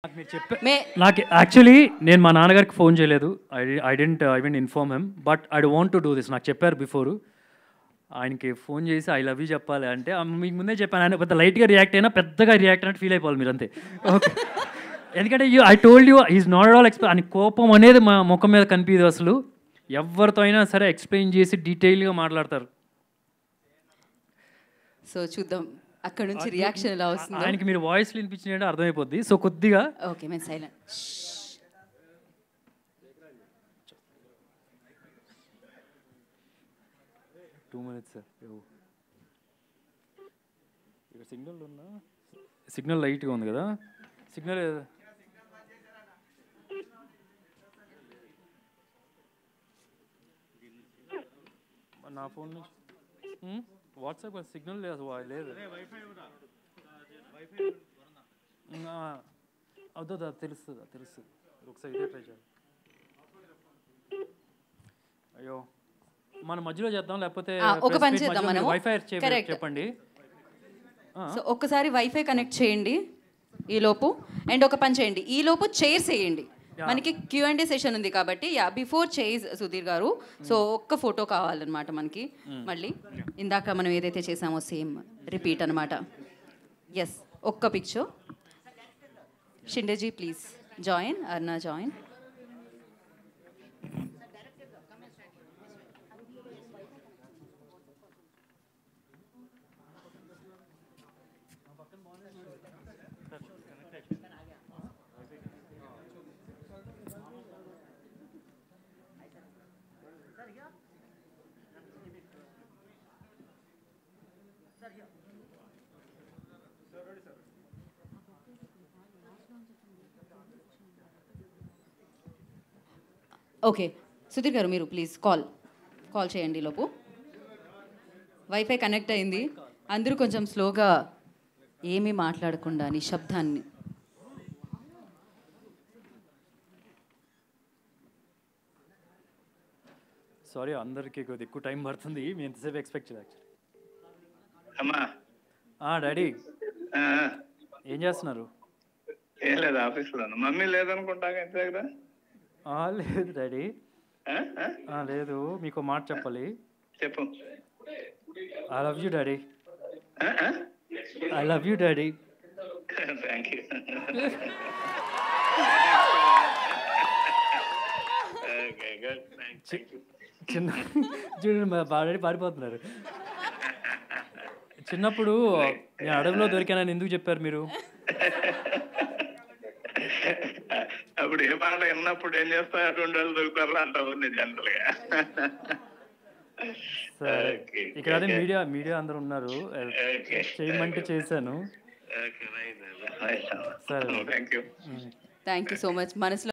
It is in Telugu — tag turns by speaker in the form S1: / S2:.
S1: నాకు మీరు చెప్పే
S2: మే
S1: నాకు యాక్చువల్లీ నేను మా నాన్నగారికి ఫోన్ చేయలేదు. I didn't inform him, but I want to do this. నాకు చెప్పారు బిఫోరు. ఆయనకి ఫోన్ చేసి ఐ లవ్ యూ చెప్పాలి అంటే మీకు ముందే చెప్పాను. ఆయన పెద్ద లైట్గా రియాక్ట్ అయినా పెద్దగా రియాక్ట్ అయినట్టు ఫీల్ అయిపోవాలి మీరు అంతే. ఓకే, ఎందుకంటే I told you is not all అని కోపం అనేది మా ముఖం మీద కనిపించదు అసలు. ఎవరితో అయినా సరే ఎక్స్ప్లెయిన్ చేసి డీటెయిల్గా మాట్లాడతారు.
S2: సో చూద్దాం అక్కడ నుంచి రియాక్షన్ ఎలా వస్తుందో.
S1: ఆయనకి మీరు వాయిస్ వినిపించినట్టు అర్థమైపోద్ది. సో కొద్దిగా
S2: ఓకే, మేము సైలెంట్.
S1: 2 minutes sir. ఇక్కడ సిగ్నల్ ఉన్నా, సిగ్నల్ లైట్గా ఉంది కదా. సిగ్నల్ నా ఫోన్ నుంచి వాట్సాప్ సిగ్నల్ లేదు, లేదు. అవుతుందా? తెలుస్తుంది తెలుస్తుంది. ఒకసారి ఇదే ట్రై చేయాలి. అయ్యో, మన మధ్యలో చేద్దాం, లేకపోతే
S2: ఒక పని చేద్దాం మనం.
S1: వైఫై చెప్పండి.
S2: సో ఒక్కసారి వైఫై కనెక్ట్ చేయండి ఈ లోపు. అండ్ ఒక పని చేయండి, ఈ లోపు చైర్స్ వేయండి. మనకి Q&A సెషన్ ఉంది కాబట్టి బిఫోర్ చైర్స్ సుధీర్ గారు. సో ఒక్క ఫోటో కావాలన్నమాట మనకి. మళ్ళీ ఇందాక మనం ఏదైతే చేసామో సేమ్ రిపీట్ అనమాట. ఎస్, ఒక్క picture. షిండేజీ please join. అర్నా join. Okay Sudheer గారు, మీరు ప్లీజ్ కాల్ చేయండి లోపు. వైఫై కనెక్ట్ అయింది. అందరూ కొంచెం స్లోగా, ఏమీ మాట్లాడకుండా నిశ్శబ్దాన్ని.
S1: సారీ, అందరికీ కొద్దిగా ఎక్కువ టైం పడుతుంది. మీ ఎంతసేపు ఎక్స్పెక్ట్ చేయదు యాక్చువల్లీ. డాడీ ఏం చేస్తున్నారు?
S3: ఏం లేదు, ఆఫీస్లో. మమ్మీ లేదనుకుంటా ఇంటి దగ్గర.
S1: లేదు డాడీ, లేదు. మీకు మాట చెప్పాలి.
S3: చెప్పు.
S1: I love you daddy. I love you daddy.
S3: Thank you.
S1: చిన్న చూడండి, డాడీ పారిపోతున్నారు. చిన్నప్పుడు నేను అడవిలో దొరికానని ఎందుకు చెప్పారు మీరు?
S3: అప్పుడు ఏ మాట విన్నప్పుడు ఏం చేస్తా, 2 రోజులు దొరుకుతారు అంటావు జనరల్ గా.
S1: సరే, ఇక్కడ అదే మీడియా అందరూ ఉన్నారు, చేయమంటే చేశాను.
S3: సరే, థ్యాంక్ యూ
S2: సో మచ్. మనసులో